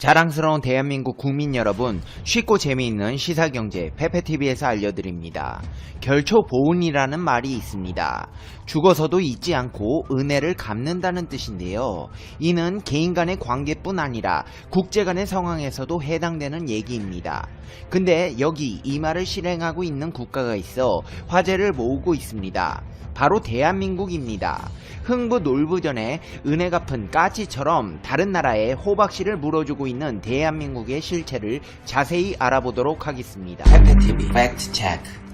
자랑스러운 대한민국 국민 여러분, 쉽고 재미있는 시사경제 페페TV에서 알려드립니다. 결초보은이라는 말이 있습니다. 죽어서도 잊지 않고 은혜를 갚는다는 뜻인데요. 이는 개인 간의 관계뿐 아니라 국제 간의 상황에서도 해당되는 얘기입니다. 근데 여기 이 말을 실행하고 있는 국가가 있어 화제를 모으고 있습니다. 바로 대한민국입니다. 흥부놀부전에 은혜 갚은 까치처럼 다른 나라에 호박씨를 물어주고 있는 대한민국의 실체를 자세히 알아보도록 하겠습니다. 페페TV 팩트 체크.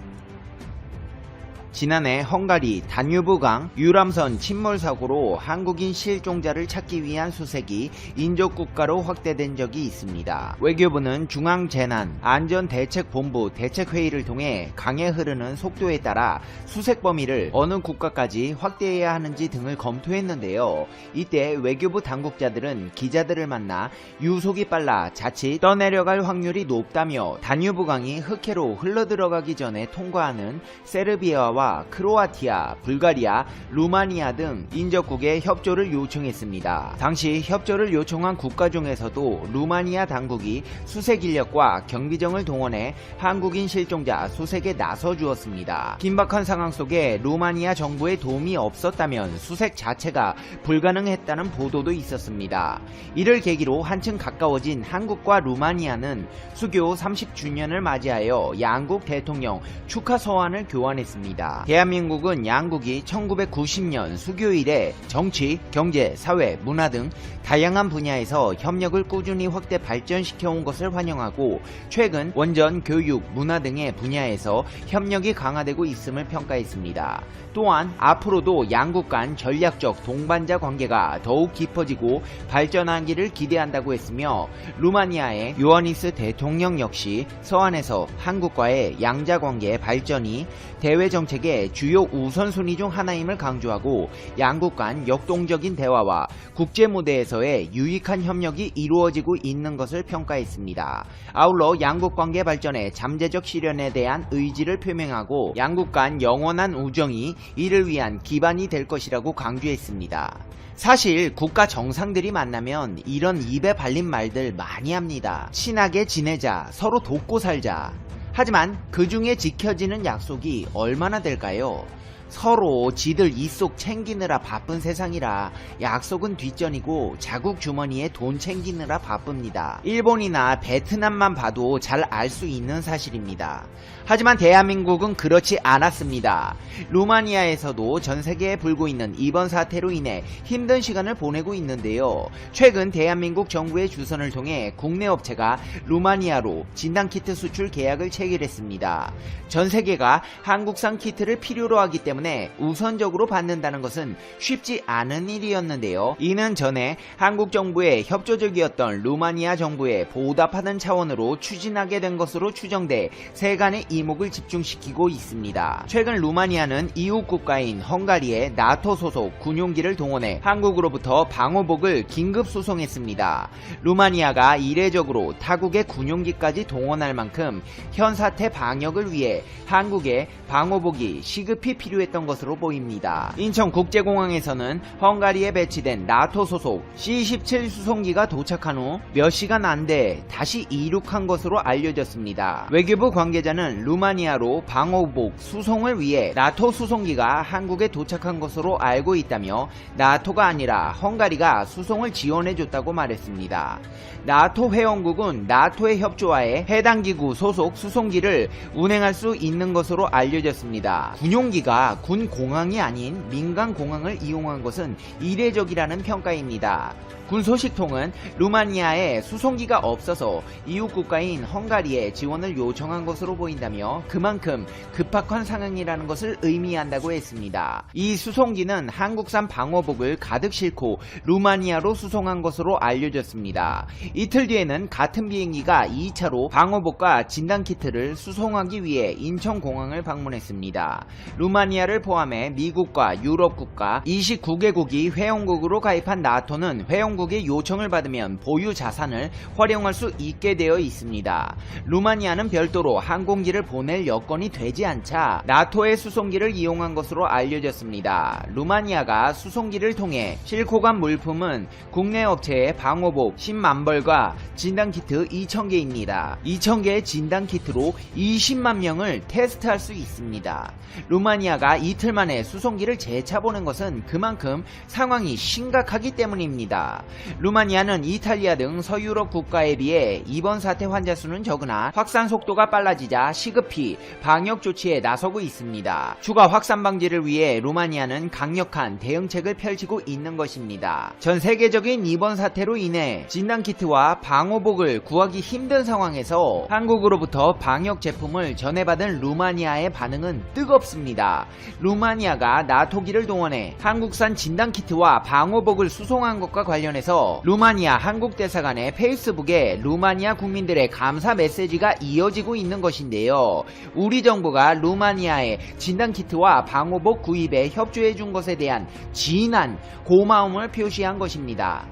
지난해 헝가리 다뉴브강 유람선 침몰 사고로 한국인 실종자를 찾기 위한 수색이 인접국가로 확대된 적이 있습니다. 외교부는 중앙재난안전대책본부 대책회의를 통해 강에 흐르는 속도에 따라 수색 범위를 어느 국가까지 확대해야 하는지 등을 검토했는데요. 이때 외교부 당국자들은 기자들을 만나 유속이 빨라 자칫 떠내려갈 확률이 높다며 다뉴브강이 흑해로 흘러들어가기 전에 통과하는 세르비아와 크로아티아, 불가리아, 루마니아 등 인접국의 협조를 요청했습니다. 당시 협조를 요청한 국가 중에서도 루마니아 당국이 수색 인력과 경비정을 동원해 한국인 실종자 수색에 나서 주었습니다. 긴박한 상황 속에 루마니아 정부의 도움이 없었다면 수색 자체가 불가능했다는 보도도 있었습니다. 이를 계기로 한층 가까워진 한국과 루마니아는 수교 30주년을 맞이하여 양국 대통령 축하 서한을 교환했습니다. 대한민국은 양국이 1990년 수교 이래 정치, 경제, 사회, 문화 등 다양한 분야에서 협력을 꾸준히 확대 발전시켜온 것을 환영하고 최근 원전, 교육, 문화 등의 분야에서 협력이 강화되고 있음을 평가했습니다. 또한 앞으로도 양국 간 전략적 동반자 관계가 더욱 깊어지고 발전하기를 기대한다고 했으며 루마니아의 요하니스 대통령 역시 서한에서 한국과의 양자관계 발전이 대외 정책의 주요 우선순위 중 하나임을 강조하고 양국 간 역동적인 대화와 국제 무대에서의 유익한 협력이 이루어지고 있는 것을 평가했습니다. 아울러 양국 관계 발전의 잠재적 실현에 대한 의지를 표명하고 양국 간 영원한 우정이 이를 위한 기반이 될 것이라고 강조했습니다. 사실 국가 정상들이 만나면 이런 입에 발린 말들 많이 합니다. 친하게 지내자, 서로 돕고 살자. 하지만 그 중에 지켜지는 약속이 얼마나 될까요? 서로 지들 입속 챙기느라 바쁜 세상이라 약속은 뒷전이고 자국 주머니에 돈 챙기느라 바쁩니다. 일본이나 베트남만 봐도 잘 알 수 있는 사실입니다. 하지만 대한민국은 그렇지 않았습니다. 루마니아에서도 전 세계에 불고 있는 이번 사태로 인해 힘든 시간을 보내고 있는데요. 최근 대한민국 정부의 주선을 통해 국내 업체가 루마니아로 진단키트 수출 계약을 체결했습니다. 전 세계가 한국산 키트를 필요로 하기 때문에 우선적으로 받는다는 것은 쉽지 않은 일이었는데요. 이는 전에 한국 정부의 협조적이었던 루마니아 정부에 보답하는 차원으로 추진하게 된 것으로 추정돼 세간의 이목을 집중시키고 있습니다. 최근 루마니아는 이웃 국가인 헝가리의 나토 소속 군용기를 동원해 한국으로부터 방호복을 긴급 수송했습니다. 루마니아가 이례적으로 타국의 군용기까지 동원할 만큼 현 사태 방역을 위해 한국에 방호복이 시급히 필요했던 것으로 보입니다. 인천국제공항에서는 헝가리에 배치된 나토 소속 C-17 수송기가 도착한 후 몇 시간 안 돼 다시 이륙한 것으로 알려졌습니다. 외교부 관계자는 루마니아로 방호복 수송을 위해 나토 수송기가 한국에 도착한 것으로 알고 있다며 나토가 아니라 헝가리가 수송을 지원해줬다고 말했습니다. 나토 회원국은 나토의 협조하에 해당 기구 소속 수송기를 운행할 수 있는 것으로 알려졌습니다. 군용기가 군 공항이 아닌 민간 공항을 이용한 것은 이례적이라는 평가입니다. 군 소식통은 루마니아에 수송기가 없어서 이웃 국가인 헝가리에 지원을 요청한 것으로 보인다며 그만큼 급박한 상황이라는 것을 의미한다고 했습니다. 이 수송기는 한국산 방호복을 가득 싣고 루마니아로 수송한 것으로 알려졌습니다. 이틀 뒤에는 같은 비행기가 2차로 방호복과 진단키트를 수송하기 위해 인천공항을 방문했습니다. 루마니아를 러시아를 포함해 미국과 유럽 국가 29개국이 회원국으로 가입한 나토는 회원국의 요청을 받으면 보유 자산을 활용할 수 있게 되어 있습니다. 루마니아는 별도로 항공기를 보낼 여건이 되지 않자 나토의 수송기를 이용한 것으로 알려졌습니다. 루마니아가 수송기를 통해 싣고 간 물품은 국내 업체의 방호복 10만 벌과 진단키트 2,000개입니다. 2,000개의 진단키트로 20만 명을 테스트할 수 있습니다. 루마니아가 이틀 만에 수송기를 재차보낸 것은 그만큼 상황이 심각하기 때문입니다. 루마니아는 이탈리아 등 서유럽 국가에 비해 이번 사태 환자 수는 적으나 확산 속도가 빨라지자 시급히 방역 조치에 나서고 있습니다. 추가 확산 방지를 위해 루마니아는 강력한 대응책을 펼치고 있는 것입니다. 전 세계적인 이번 사태로 인해 진단키트와 방호복을 구하기 힘든 상황에서 한국으로부터 방역 제품을 전해받은 루마니아의 반응은 뜨겁습니다. 루마니아가 나토기를 동원해 한국산 진단키트와 방호복을 수송한 것과 관련해서 루마니아 한국 대사관의 페이스북에 루마니아 국민들의 감사 메시지가 이어지고 있는 것인데요. 우리 정부가 루마니아의 진단키트와 방호복 구입에 협조해준 것에 대한 진한 고마움을 표시한 것입니다.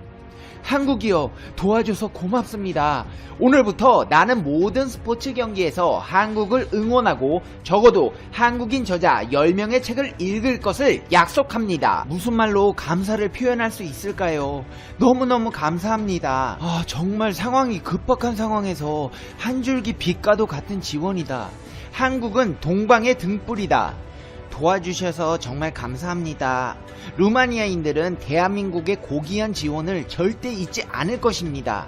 한국이여, 도와줘서 고맙습니다. 오늘부터 나는 모든 스포츠 경기에서 한국을 응원하고 적어도 한국인 저자 10명의 책을 읽을 것을 약속합니다. 무슨 말로 감사를 표현할 수 있을까요? 너무너무 감사합니다. 정말 상황이 급박한 상황에서 한 줄기 빛과도 같은 지원이다. 한국은 동방의 등불이다. 도와주셔서 정말 감사합니다. 루마니아인들은 대한민국의 고귀한 지원을 절대 잊지 않을 것입니다.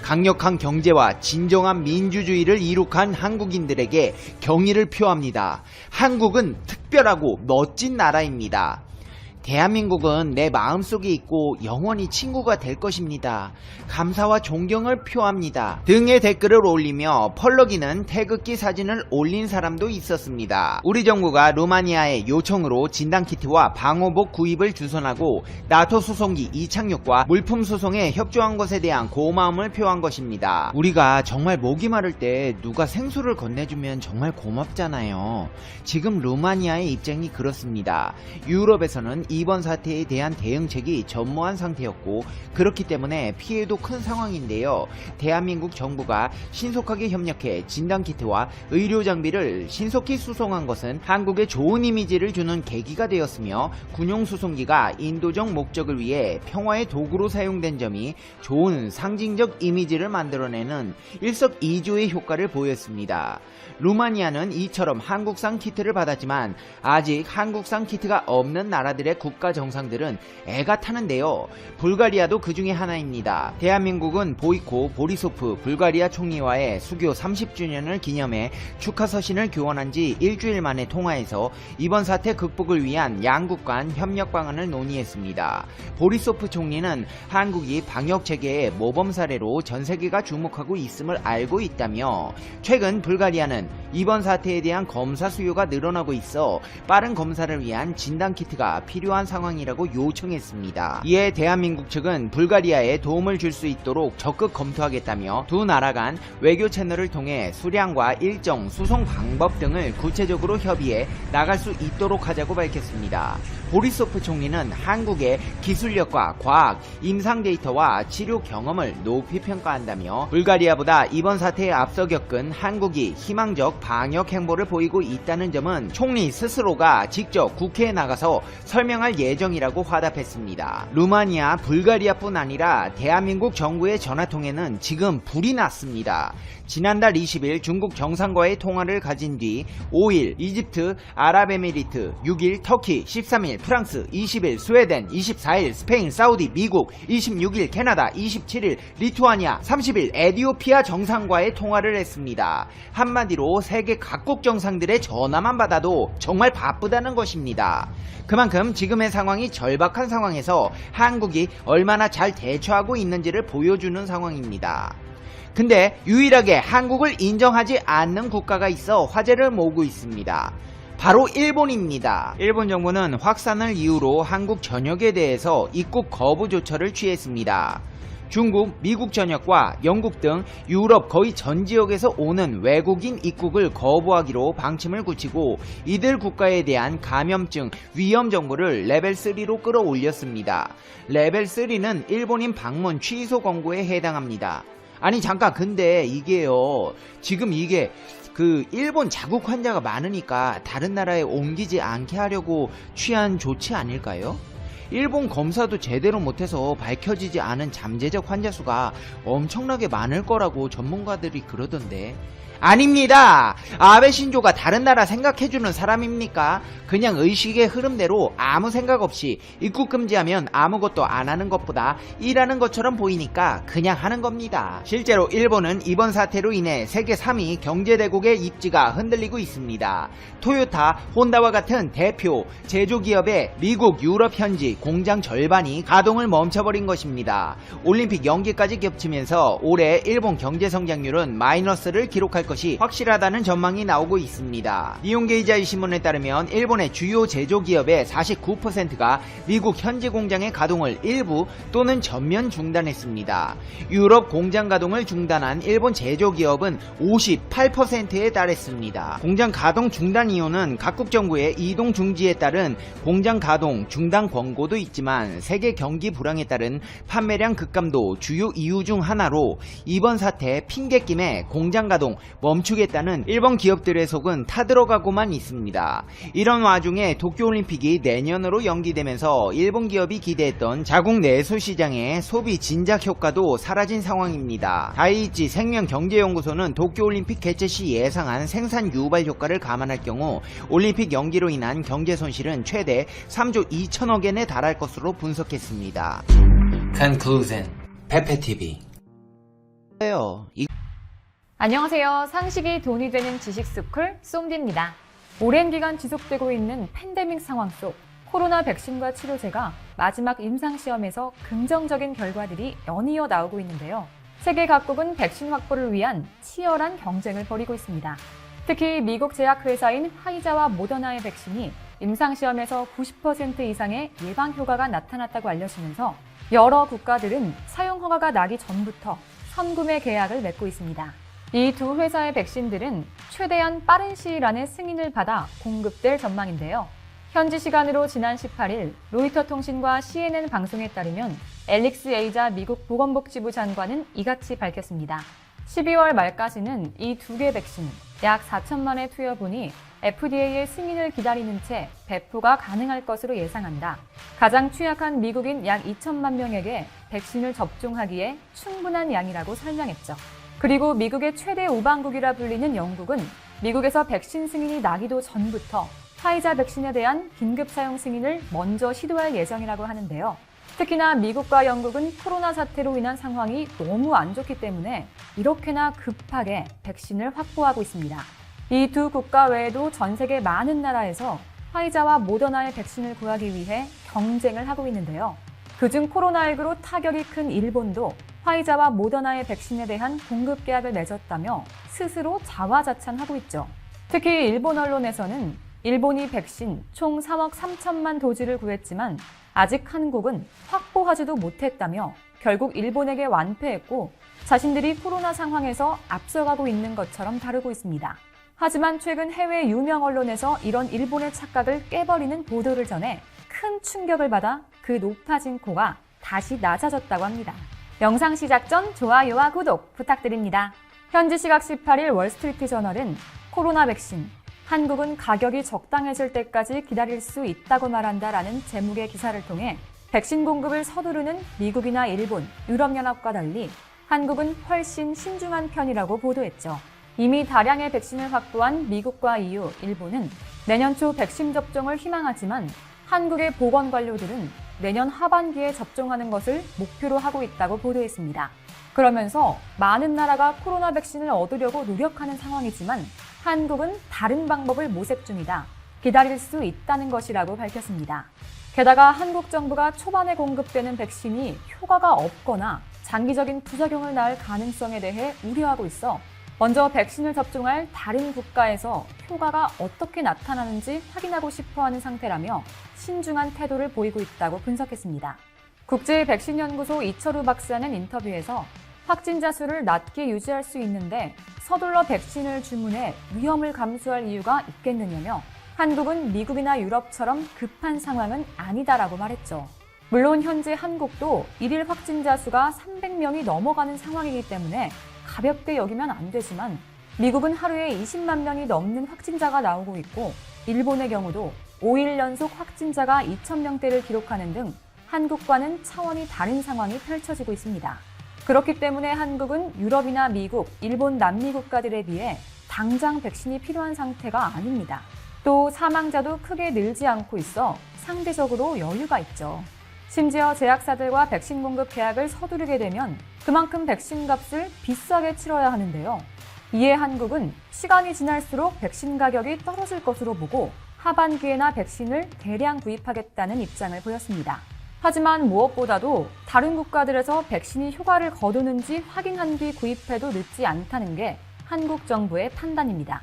강력한 경제와 진정한 민주주의를 이룩한 한국인들에게 경의를 표합니다. 한국은 특별하고 멋진 나라입니다. 대한민국은 내 마음속에 있고 영원히 친구가 될 것입니다. 감사와 존경을 표합니다. 등의 댓글을 올리며 펄럭이는 태극기 사진을 올린 사람도 있었습니다. 우리 정부가 루마니아의 요청으로 진단키트와 방호복 구입을 주선하고 나토 수송기 이착륙과 물품 수송에 협조한 것에 대한 고마움을 표한 것입니다. 우리가 정말 목이 마를 때 누가 생수를 건네주면 정말 고맙잖아요. 지금 루마니아의 입장이 그렇습니다. 유럽에서는 이번 사태에 대한 대응책이 전무한 상태였고 그렇기 때문에 피해도 큰 상황인데요. 대한민국 정부가 신속하게 협력해 진단키트와 의료장비를 신속히 수송한 것은 한국에 좋은 이미지를 주는 계기가 되었으며 군용 수송기가 인도적 목적을 위해 평화의 도구로 사용된 점이 좋은 상징적 이미지를 만들어내는 일석이조의 효과를 보였습니다. 루마니아는 이처럼 한국산 키트를 받았지만 아직 한국산 키트가 없는 나라들의 국가 정상들은 애가 타는데요. 불가리아도 그 중에 하나입니다. 대한민국은 보이코 보리소프 불가리아 총리와의 수교 30주년을 기념해 축하 서신을 교환한 지 일주일 만에 통화해서 이번 사태 극복을 위한 양국 간 협력 방안을 논의했습니다. 보리소프 총리는 한국이 방역 체계의 모범 사례로 전 세계가 주목하고 있음을 알고 있다며 최근 불가리아는 이번 사태에 대한 검사 수요가 늘어나고 있어 빠른 검사를 위한 진단키트가 필요한 상황이라고 요청했습니다. 이에 대한민국 측은 불가리아에 도움을 줄 수 있도록 적극 검토하겠다며 두 나라 간 외교 채널을 통해 수량과 일정, 수송 방법 등을 구체적으로 협의해 나갈 수 있도록 하자고 밝혔습니다. 보리소프 총리는 한국의 기술력과 과학, 임상 데이터와 치료 경험을 높이 평가한다며 불가리아보다 이번 사태에 앞서 겪은 한국이 희망적 방역 행보를 보이고 있다는 점은 총리 스스로가 직접 국회에 나가서 설명할 예정이라고 화답했습니다. 루마니아, 불가리아뿐 아니라 대한민국 정부의 전화통에는 지금 불이 났습니다. 지난달 20일 중국 정상과의 통화를 가진 뒤 5일 이집트, 아랍에미리트, 6일 터키, 13일 프랑스, 20일 스웨덴, 24일 스페인, 사우디, 미국, 26일 캐나다, 27일 리투아니아, 30일 에티오피아 정상과의 통화를 했습니다. 한마디로 세계 각국 정상들의 전화만 받아도 정말 바쁘다는 것입니다. 그만큼 지금의 상황이 절박한 상황에서 한국이 얼마나 잘 대처하고 있는지를 보여주는 상황입니다. 근데 유일하게 한국을 인정하지 않는 국가가 있어 화제를 모으고 있습니다. 바로 일본입니다. 일본 정부는 확산을 이유로 한국 전역에 대해서 입국 거부 조처를 취했습니다. 중국, 미국 전역과 영국 등 유럽 거의 전 지역에서 오는 외국인 입국을 거부하기로 방침을 굳히고 이들 국가에 대한 감염증 위험 정보를 레벨 3로 끌어올렸습니다. 레벨 3는 일본인 방문 취소 권고에 해당합니다. 아니 잠깐, 근데 이게요, 지금 이게 일본 자국 환자가 많으니까 다른 나라에 옮기지 않게 하려고 취한 조치 아닐까요? 일본 검사도 제대로 못해서 밝혀지지 않은 잠재적 환자 수가 엄청나게 많을 거라고 전문가들이 그러던데. 아닙니다. 아베 신조가 다른 나라 생각해주는 사람입니까? 그냥 의식의 흐름대로 아무 생각 없이 입국 금지하면 아무것도 안 하는 것보다 일하는 것처럼 보이니까 그냥 하는 겁니다. 실제로 일본은 이번 사태로 인해 세계 3위 경제대국의 입지가 흔들리고 있습니다. 토요타, 혼다와 같은 대표 제조기업의 미국, 유럽 현지 공장 절반이 가동을 멈춰버린 것입니다. 올림픽 연기까지 겹치면서 올해 일본 경제성장률은 마이너스를 기록할 것이 확실하다는 전망이 나오고 있습니다. 니혼게이자이 신문에 따르면 일본의 주요 제조기업의 49%가 미국 현지 공장의 가동을 일부 또는 전면 중단했습니다. 유럽 공장 가동을 중단한 일본 제조기업은 58%에 달했습니다. 공장 가동 중단 이유는 각국 정부의 이동 중지에 따른 공장 가동 중단 권고도 있지만 세계 경기 불황에 따른 판매량 급감도 주요 이유 중 하나로 이번 사태 핑계김에 공장 가동 멈추겠다는 일본 기업들의 속은 타들어가고만 있습니다. 이런 와중에 도쿄올림픽이 내년으로 연기되면서 일본 기업이 기대했던 자국 내수 시장의 소비 진작 효과도 사라진 상황입니다. 다이이치 생명경제연구소는 도쿄올림픽 개최 시 예상한 생산 유발 효과를 감안할 경우 올림픽 연기로 인한 경제 손실은 최대 3조 2천억엔에 달할 것으로 분석했습니다. Conclusion, 페페TV. 안녕하세요. 상식이 돈이 되는 지식스쿨 쏨디입니다. 오랜 기간 지속되고 있는 팬데믹 상황 속 코로나 백신과 치료제가 마지막 임상시험에서 긍정적인 결과들이 연이어 나오고 있는데요. 세계 각국은 백신 확보를 위한 치열한 경쟁을 벌이고 있습니다. 특히 미국 제약회사인 화이자와 모더나의 백신이 임상시험에서 90% 이상의 예방 효과가 나타났다고 알려지면서 여러 국가들은 사용 허가가 나기 전부터 선구매 계약을 맺고 있습니다. 이 두 회사의 백신들은 최대한 빠른 시일 안에 승인을 받아 공급될 전망인데요. 현지 시간으로 지난 18일 로이터 통신과 CNN 방송에 따르면 앨릭스 에이자 미국 보건복지부 장관은 이같이 밝혔습니다. 12월 말까지는 이 두 개 백신 약 4천만의 투여분이 FDA의 승인을 기다리는 채 배포가 가능할 것으로 예상한다. 가장 취약한 미국인 약 2천만 명에게 백신을 접종하기에 충분한 양이라고 설명했죠. 그리고 미국의 최대 우방국이라 불리는 영국은 미국에서 백신 승인이 나기도 전부터 화이자 백신에 대한 긴급 사용 승인을 먼저 시도할 예정이라고 하는데요. 특히나 미국과 영국은 코로나 사태로 인한 상황이 너무 안 좋기 때문에 이렇게나 급하게 백신을 확보하고 있습니다. 이 두 국가 외에도 전 세계 많은 나라에서 화이자와 모더나의 백신을 구하기 위해 경쟁을 하고 있는데요. 그중 코로나19로 타격이 큰 일본도 화이자와 모더나의 백신에 대한 공급 계약을 맺었다며 스스로 자화자찬하고 있죠. 특히 일본 언론에서는 일본이 백신 총 3억 3천만 도즈를 구했지만 아직 한국은 확보하지도 못했다며 결국 일본에게 완패했고 자신들이 코로나 상황에서 앞서가고 있는 것처럼 다루고 있습니다. 하지만 최근 해외 유명 언론에서 이런 일본의 착각을 깨버리는 보도를 전해 큰 충격을 받아 그 높아진 코가 다시 낮아졌다고 합니다. 영상 시작 전 좋아요와 구독 부탁드립니다. 현지 시각 18일 월스트리트 저널은 코로나 백신, 한국은 가격이 적당해질 때까지 기다릴 수 있다고 말한다라는 제목의 기사를 통해 백신 공급을 서두르는 미국이나 일본, 유럽연합과 달리 한국은 훨씬 신중한 편이라고 보도했죠. 이미 다량의 백신을 확보한 미국과 EU, 일본은 내년 초 백신 접종을 희망하지만 한국의 보건관료들은 내년 하반기에 접종하는 것을 목표로 하고 있다고 보도했습니다. 그러면서 많은 나라가 코로나 백신을 얻으려고 노력하는 상황이지만 한국은 다른 방법을 모색 중이다. 기다릴 수 있다는 것이라고 밝혔습니다. 게다가 한국 정부가 초반에 공급되는 백신이 효과가 없거나 장기적인 부작용을 낳을 가능성에 대해 우려하고 있어 먼저 백신을 접종할 다른 국가에서 효과가 어떻게 나타나는지 확인하고 싶어하는 상태라며 신중한 태도를 보이고 있다고 분석했습니다. 국제백신연구소 이철우 박사는 인터뷰에서 확진자 수를 낮게 유지할 수 있는데 서둘러 백신을 주문해 위험을 감수할 이유가 있겠느냐며 한국은 미국이나 유럽처럼 급한 상황은 아니다라고 말했죠. 물론 현재 한국도 일일 확진자 수가 300명이 넘어가는 상황이기 때문에 가볍게 여기면 안 되지만 미국은 하루에 20만 명이 넘는 확진자가 나오고 있고 일본의 경우도 5일 연속 확진자가 2,000명대를 기록하는 등 한국과는 차원이 다른 상황이 펼쳐지고 있습니다. 그렇기 때문에 한국은 유럽이나 미국, 일본, 남미 국가들에 비해 당장 백신이 필요한 상태가 아닙니다. 또 사망자도 크게 늘지 않고 있어 상대적으로 여유가 있죠. 심지어 제약사들과 백신 공급 계약을 서두르게 되면 그만큼 백신 값을 비싸게 치러야 하는데요. 이에 한국은 시간이 지날수록 백신 가격이 떨어질 것으로 보고 하반기에나 백신을 대량 구입하겠다는 입장을 보였습니다. 하지만 무엇보다도 다른 국가들에서 백신이 효과를 거두는지 확인한 뒤 구입해도 늦지 않다는 게 한국 정부의 판단입니다.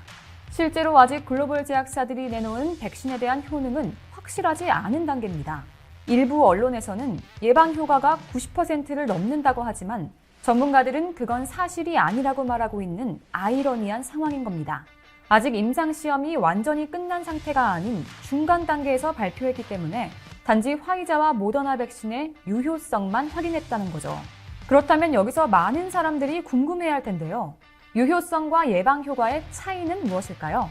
실제로 아직 글로벌 제약사들이 내놓은 백신에 대한 효능은 확실하지 않은 단계입니다. 일부 언론에서는 예방 효과가 90%를 넘는다고 하지만 전문가들은 그건 사실이 아니라고 말하고 있는 아이러니한 상황인 겁니다. 아직 임상시험이 완전히 끝난 상태가 아닌 중간 단계에서 발표했기 때문에 단지 화이자와 모더나 백신의 유효성만 확인했다는 거죠. 그렇다면 여기서 많은 사람들이 궁금해할 텐데요. 유효성과 예방 효과의 차이는 무엇일까요?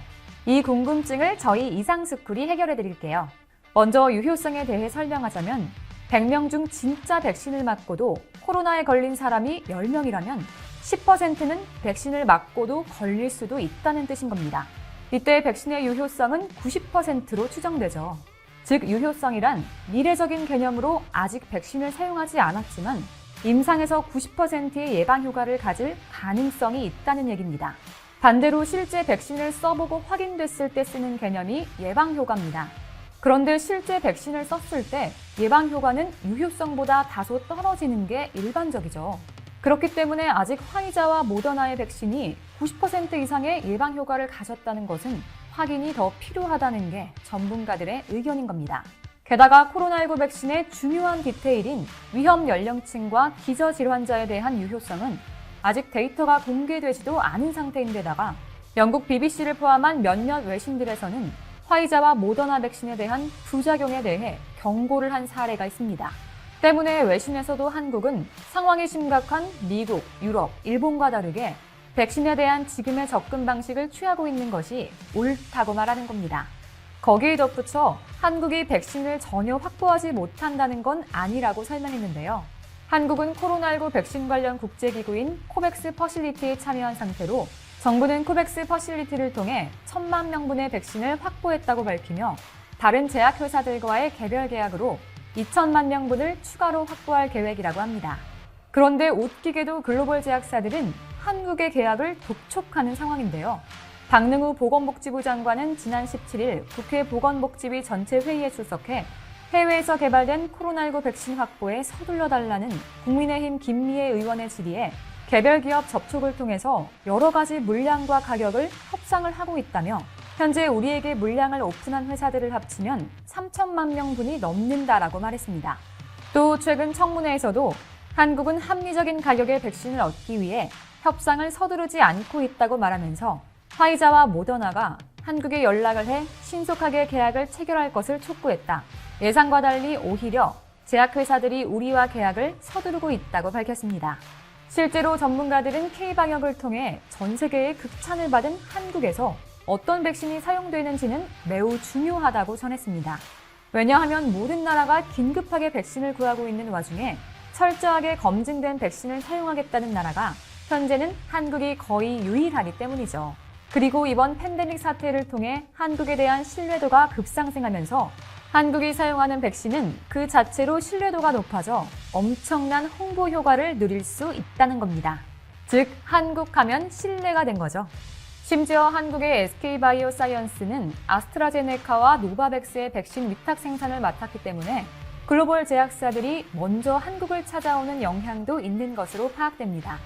이 궁금증을 저희 이상스쿨이 해결해 드릴게요. 먼저 유효성에 대해 설명하자면 100명 중 진짜 백신을 맞고도 코로나에 걸린 사람이 10명이라면 10%는 백신을 맞고도 걸릴 수도 있다는 뜻인 겁니다. 이때 백신의 유효성은 90%로 추정되죠. 즉 유효성이란 미래적인 개념으로 아직 백신을 사용하지 않았지만 임상에서 90%의 예방 효과를 가질 가능성이 있다는 얘기입니다. 반대로 실제 백신을 써보고 확인됐을 때 쓰는 개념이 예방 효과입니다. 그런데 실제 백신을 썼을 때 예방 효과는 유효성보다 다소 떨어지는 게 일반적이죠. 그렇기 때문에 아직 화이자와 모더나의 백신이 90% 이상의 예방 효과를 가졌다는 것은 확인이 더 필요하다는 게 전문가들의 의견인 겁니다. 게다가 코로나19 백신의 중요한 디테일인 위험 연령층과 기저질환자에 대한 유효성은 아직 데이터가 공개되지도 않은 상태인데다가 영국 BBC를 포함한 몇몇 외신들에서는 화이자와 모더나 백신에 대한 부작용에 대해 경고를 한 사례가 있습니다. 때문에 외신에서도 한국은 상황이 심각한 미국, 유럽, 일본과 다르게 백신에 대한 지금의 접근 방식을 취하고 있는 것이 옳다고 말하는 겁니다. 거기에 덧붙여 한국이 백신을 전혀 확보하지 못한다는 건 아니라고 설명했는데요. 한국은 코로나19 백신 관련 국제기구인 코백스 퍼실리티에 참여한 상태로 정부는 코백스 퍼실리티를 통해 1,000만 명분의 백신을 확보했다고 밝히며 다른 제약회사들과의 개별 계약으로 2,000만 명분을 추가로 확보할 계획이라고 합니다. 그런데 웃기게도 글로벌 제약사들은 한국의 계약을 독촉하는 상황인데요. 박능우 보건복지부 장관은 지난 17일 국회 보건복지위 전체 회의에 출석해 해외에서 개발된 코로나19 백신 확보에 서둘러 달라는 국민의힘 김미애 의원의 질의에 개별 기업 접촉을 통해서 여러 가지 물량과 가격을 협상을 하고 있다며 현재 우리에게 물량을 오픈한 회사들을 합치면 3천만 명분이 넘는다라고 말했습니다. 또 최근 청문회에서도 한국은 합리적인 가격의 백신을 얻기 위해 협상을 서두르지 않고 있다고 말하면서 화이자와 모더나가 한국에 연락을 해 신속하게 계약을 체결할 것을 촉구했다. 예상과 달리 오히려 제약회사들이 우리와 계약을 서두르고 있다고 밝혔습니다. 실제로 전문가들은 K방역을 통해 전 세계의 극찬을 받은 한국에서 어떤 백신이 사용되는지는 매우 중요하다고 전했습니다. 왜냐하면 모든 나라가 긴급하게 백신을 구하고 있는 와중에 철저하게 검증된 백신을 사용하겠다는 나라가 현재는 한국이 거의 유일하기 때문이죠. 그리고 이번 팬데믹 사태를 통해 한국에 대한 신뢰도가 급상승하면서 한국이 사용하는 백신은 그 자체로 신뢰도가 높아져 엄청난 홍보 효과를 누릴 수 있다는 겁니다. 즉, 한국 하면 신뢰가 된 거죠. 심지어 한국의 SK바이오사이언스는 아스트라제네카와 노바백스의 백신 위탁 생산을 맡았기 때문에 글로벌 제약사들이 먼저 한국을 찾아오는 영향도 있는 것으로 파악됩니다.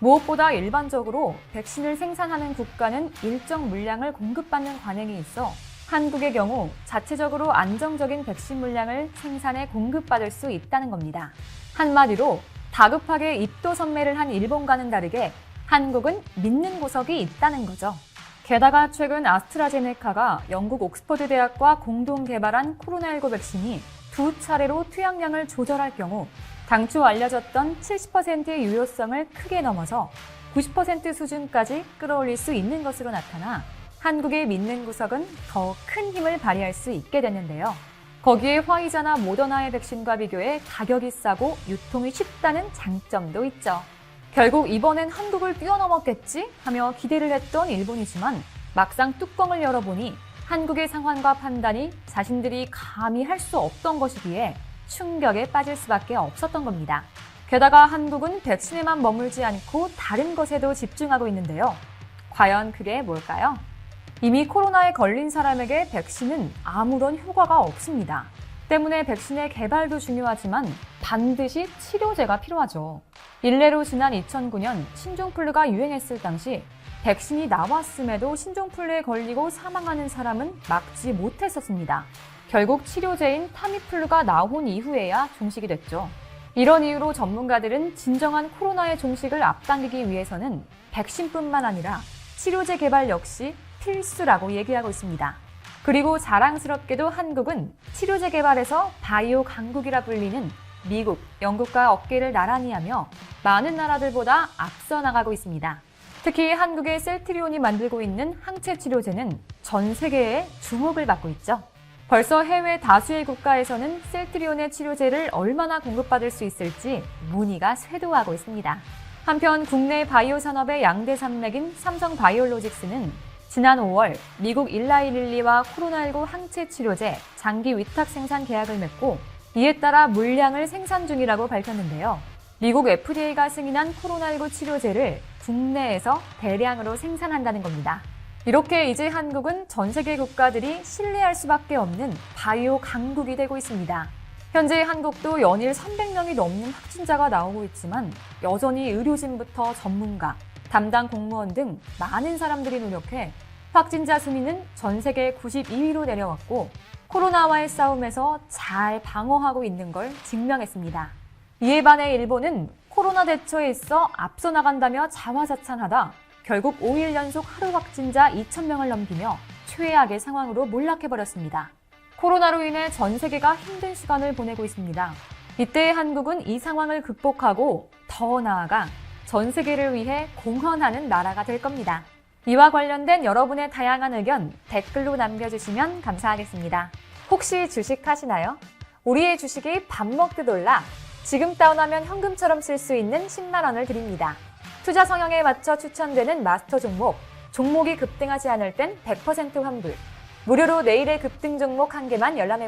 무엇보다 일반적으로 백신을 생산하는 국가는 일정 물량을 공급받는 관행이 있어 한국의 경우 자체적으로 안정적인 백신 물량을 생산해 공급받을 수 있다는 겁니다. 한마디로 다급하게 입도 선매를 한 일본과는 다르게 한국은 믿는 구석이 있다는 거죠. 게다가 최근 아스트라제네카가 영국 옥스퍼드 대학과 공동 개발한 코로나19 백신이 2차례로 투약량을 조절할 경우 당초 알려졌던 70%의 유효성을 크게 넘어서 90% 수준까지 끌어올릴 수 있는 것으로 나타나 한국의 믿는 구석은 더 큰 힘을 발휘할 수 있게 됐는데요. 거기에 화이자나 모더나의 백신과 비교해 가격이 싸고 유통이 쉽다는 장점도 있죠. 결국 이번엔 한국을 뛰어넘었겠지 하며 기대를 했던 일본이지만 막상 뚜껑을 열어보니 한국의 상황과 판단이 자신들이 감히 할 수 없던 것이기에 충격에 빠질 수밖에 없었던 겁니다. 게다가 한국은 백신에만 머물지 않고 다른 것에도 집중하고 있는데요. 과연 그게 뭘까요? 이미 코로나에 걸린 사람에게 백신은 아무런 효과가 없습니다. 때문에 백신의 개발도 중요하지만 반드시 치료제가 필요하죠. 일례로 지난 2009년 신종플루가 유행했을 당시 백신이 나왔음에도 신종플루에 걸리고 사망하는 사람은 막지 못했었습니다. 결국 치료제인 타미플루가 나온 이후에야 종식이 됐죠. 이런 이유로 전문가들은 진정한 코로나의 종식을 앞당기기 위해서는 백신뿐만 아니라 치료제 개발 역시 필수라고 얘기하고 있습니다. 그리고 자랑스럽게도 한국은 치료제 개발에서 바이오 강국이라 불리는 미국, 영국과 어깨를 나란히 하며 많은 나라들보다 앞서 나가고 있습니다. 특히 한국의 셀트리온이 만들고 있는 항체 치료제는 전 세계에 주목을 받고 있죠. 벌써 해외 다수의 국가에서는 셀트리온의 치료제를 얼마나 공급받을 수 있을지 문의가 쇄도하고 있습니다. 한편 국내 바이오 산업의 양대 산맥인 삼성바이오로직스는 지난 5월 미국 일라이릴리와 코로나19 항체 치료제 장기 위탁 생산 계약을 맺고 이에 따라 물량을 생산 중이라고 밝혔는데요. 미국 FDA가 승인한 코로나19 치료제를 국내에서 대량으로 생산한다는 겁니다. 이렇게 이제 한국은 전 세계 국가들이 신뢰할 수밖에 없는 바이오 강국이 되고 있습니다. 현재 한국도 연일 300명이 넘는 확진자가 나오고 있지만 여전히 의료진부터 전문가, 담당 공무원 등 많은 사람들이 노력해 확진자 순위는 전 세계 92위로 내려왔고 코로나와의 싸움에서 잘 방어하고 있는 걸 증명했습니다. 이에 반해 일본은 코로나 대처에 있어 앞서 나간다며 자화자찬하다 결국 5일 연속 하루 확진자 2,000명을 넘기며 최악의 상황으로 몰락해버렸습니다. 코로나로 인해 전 세계가 힘든 시간을 보내고 있습니다. 이때 한국은 이 상황을 극복하고 더 나아가 전 세계를 위해 공헌하는 나라가 될 겁니다. 이와 관련된 여러분의 다양한 의견 댓글로 남겨주시면 감사하겠습니다. 혹시 주식하시나요? 우리의 주식이 밥 먹듯 올라 지금 다운하면 현금처럼 쓸 수 있는 10만 원을 드립니다. 투자 성향에 맞춰 추천되는 마스터 종목, 종목이 급등하지 않을 땐 100% 환불, 무료로 내일의 급등 종목 한 개만 열람해